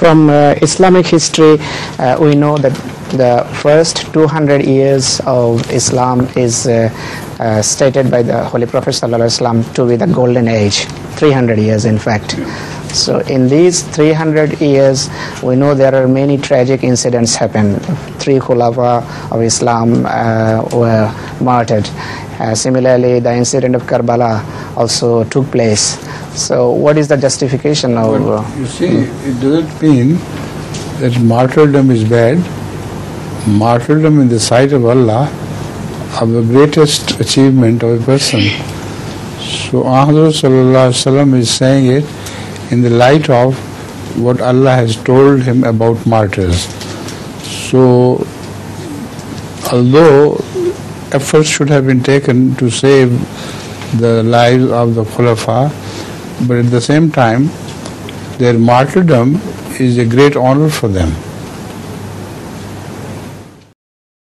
From Islamic history, we know that the first 200 years of Islam is stated by the Holy Prophet ﷺ to be the golden age, 300 years in fact. So in these 300 years, we know there are many tragic incidents happen. 3 Khulafa of Islam were martyred. Similarly, the incident of Karbala also took place. So what is the justification of... You see, it doesn't mean that martyrdom is bad. Martyrdom in the sight of Allah of the greatest achievement of a person. So Ahmad sallallahu alaihi wasallam is saying it in the light of what Allah has told him about martyrs. So although efforts should have been taken to save the lives of the Khulafa, but at the same time their martyrdom is a great honor for them.